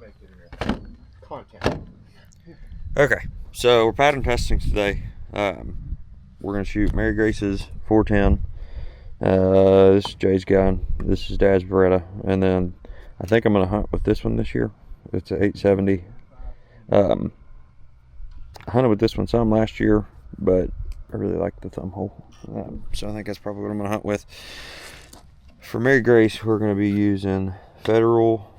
make it in content. Okay, so we're pattern testing today. We're gonna shoot Mary Grace's 410. This is Jay's gun. This is Dad's Beretta, and then I think I'm gonna hunt with this one this year. It's an 870. I hunted with this one some last year, but I really like the thumb hole, so I think that's probably what I'm gonna hunt with. For Mary Grace, we're gonna be using Federal.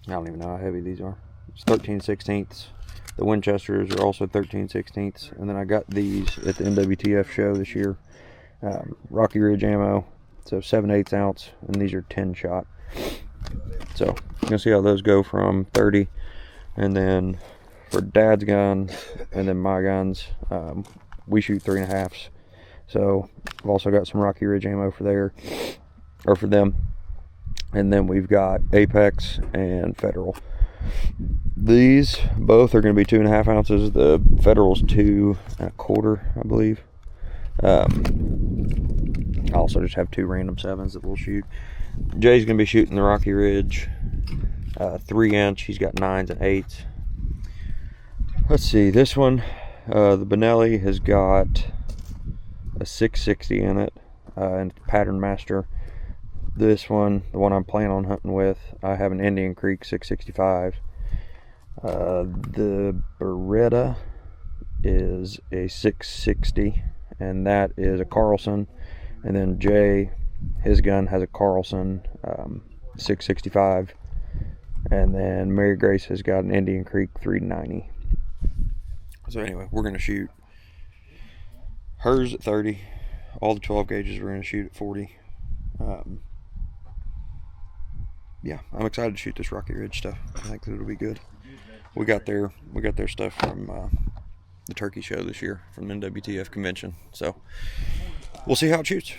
I don't even know how heavy these are. It's 13/16. The Winchesters are also 13/16, and then I got these at the NWTF show this year. Rocky Ridge ammo, so 7/8 ounce, and these are 10 shot. So you're gonna see how those go from 30, and then for Dad's gun and then my guns, we shoot 3.5s. So I've also got some Rocky Ridge ammo for there, or for them, and then we've got Apex and Federal. These both are going to be 2.5 ounces. The Federal's 2.25, I believe. I also just have 2 random 7s that we'll shoot. Jay's going to be shooting the Rocky Ridge 3-inch. He's got 9s and 8s. Let's see, this one, the Benelli has got a 660 in it, and Pattern Master. This one, the one I'm planning on hunting with, I have an Indian Creek 665. The Beretta is a 660, and that is a Carlson. And then Jay, his gun has a Carlson 665. And then Mary Grace has got an Indian Creek 390. So anyway, we're going to shoot hers at 30. All the 12 gauges we're going to shoot at 40. Yeah, I'm excited to shoot this Rocky Ridge stuff. I think that it'll be good. We got their stuff from the turkey show this year, from the NWTF convention. So we'll see how it shoots.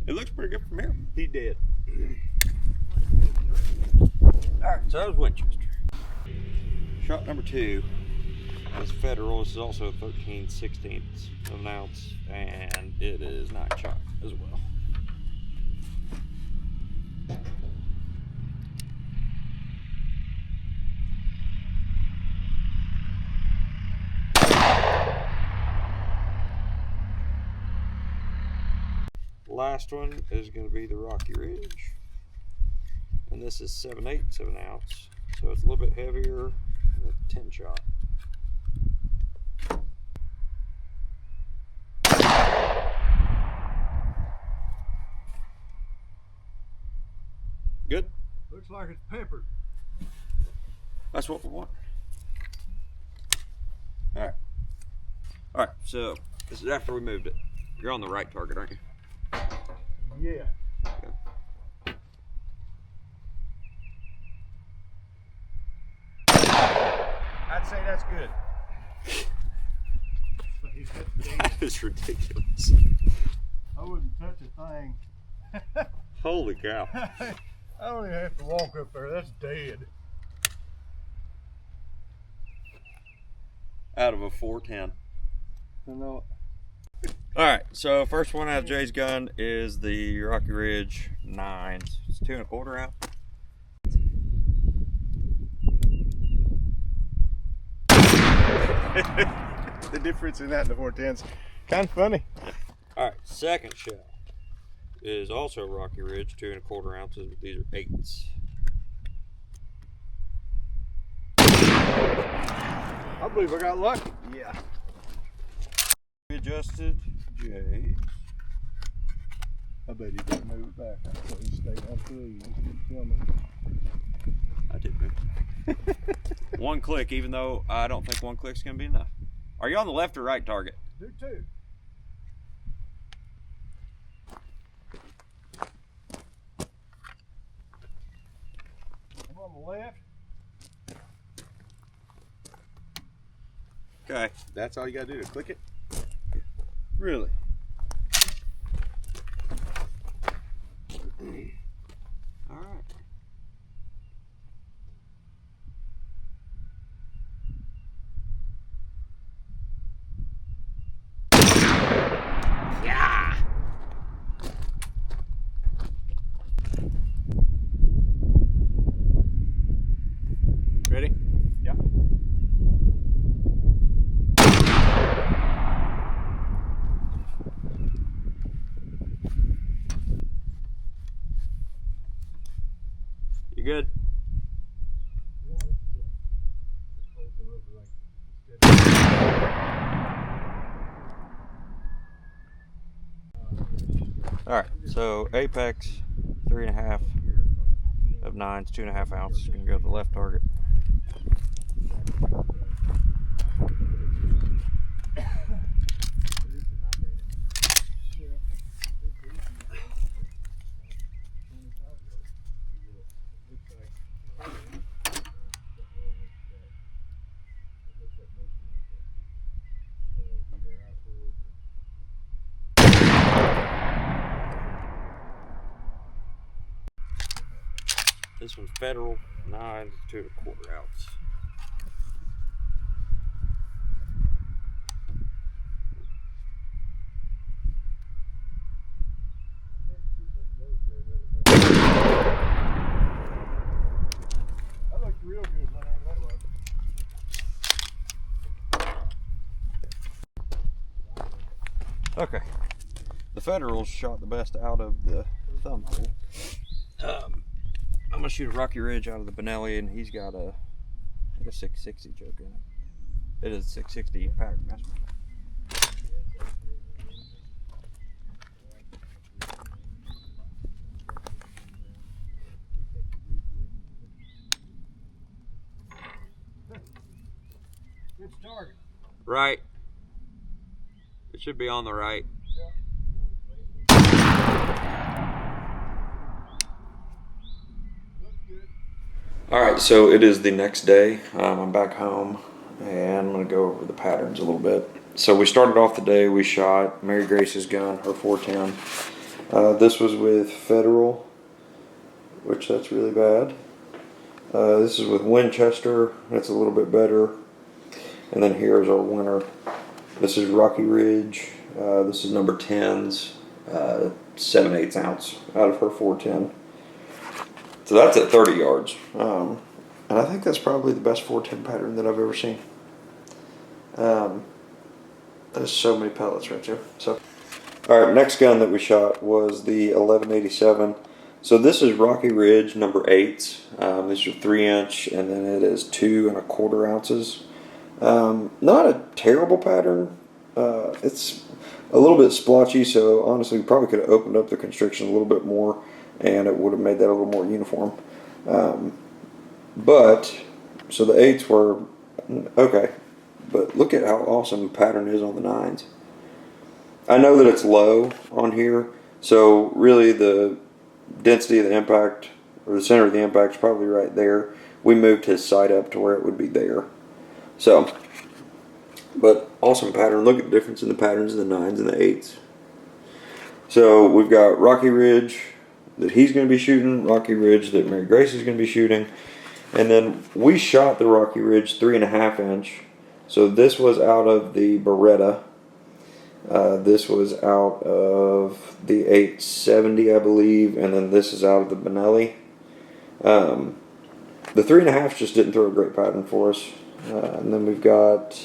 It looks pretty good from here. He did. Alright, so that was Winchester. Shot number 2 is Federal. This is also 13/16 of an ounce, and it is 9 shot as well. Last one is going to be the Rocky Ridge, and this is 7/8 of an ounce, so it's a little bit heavier than a 10 shot. Good? Looks like it's peppered. That's what we want. Alright. Alright, so this is after we moved it. You're on the right target, aren't you? Yeah. Okay. I'd say that's good. That is ridiculous. I wouldn't touch a thing. Holy cow. I don't even have to walk up there. That's dead. Out of a 410. I know. Alright, so first one out of Jay's gun is the Rocky Ridge 9s. It's 2.25 out. The difference in that and the 410's kind of funny. Alright, second shell is also Rocky Ridge, 2.25 ounces, but these are 8s. I believe I got lucky. Yeah. Readjusted Jay. I bet he didn't move it back. I thought he stayed on through. You didn't tell me. I did move. One click, even though I don't think one click's gonna be enough. Are you on the left or right target? Do two. I'm on the left. Okay. That's all you gotta do to click it? Really? All right. good? Alright, so Apex 3.5 of 9s, 2.5 ounces. Gonna go to the left target. This one's Federal 9 2.25 ounce. That looked real good whenever that was. Okay, the Federals shot the best out of the thumb hole. I'm gonna shoot a Rocky Ridge out of the Benelli, and he's got a 660 choke in it. It is 660 pattern master. Which target? Right. It should be on the right. Alright, so it is the next day. I'm back home and I'm going to go over the patterns a little bit. So we started off the day, we shot Mary Grace's gun, her 410. This was with Federal, which that's really bad. This is with Winchester, that's a little bit better. And then here's our winner. This is Rocky Ridge. This is number 10's, 7/8 ounce out of her 410. So that's at 30 yards. And I think that's probably the best 410 pattern that I've ever seen. There's so many pellets right there. So, all right, next gun that we shot was the 1187. So this is Rocky Ridge number 8s. These are 3-inch, and then it is 2.25 ounces. Not a terrible pattern. It's a little bit splotchy, so honestly we probably could have opened up the constriction a little bit more and it would have made that a little more uniform. But so the 8s were okay, but look at how awesome the pattern is on the 9s. I know that it's low on here, so really the density of the impact, or the center of the impact, is probably right there. We moved his sight up to where it would be there. So, but awesome pattern. Look at the difference in the patterns of the 9s and the 8s. So we've got Rocky Ridge that he's going to be shooting, Rocky Ridge that Mary Grace is going to be shooting, and then we shot the Rocky Ridge 3.5 inch. So this was out of the Beretta. This was out of the 870, I believe, and then this is out of the Benelli. The 3.5 just didn't throw a great pattern for us. And then we've got,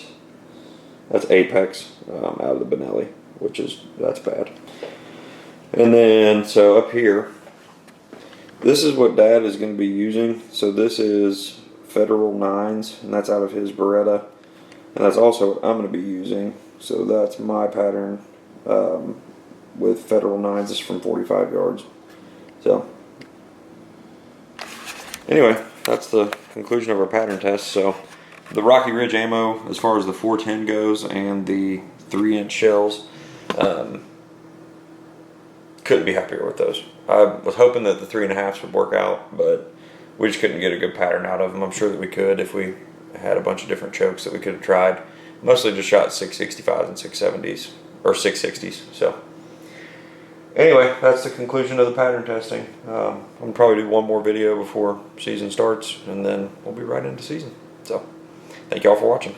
that's Apex out of the Benelli, that's bad. And then, so up here, this is what Dad is going to be using. So this is Federal 9s, and that's out of his Beretta. And that's also what I'm going to be using. So that's my pattern with Federal 9s. This is from 45 yards. So, anyway, that's the conclusion of our pattern test. So, the Rocky Ridge ammo, as far as the 410 goes, and the 3-inch shells, couldn't be happier with those. I was hoping that the 3.5s would work out, but we just couldn't get a good pattern out of them. I'm sure that we could if we had a bunch of different chokes that we could have tried. Mostly just shot 665s and 670s, or 660s. So, anyway, that's the conclusion of the pattern testing. I'm probably do one more video before season starts, and then we'll be right into season. So, thank y'all for watching.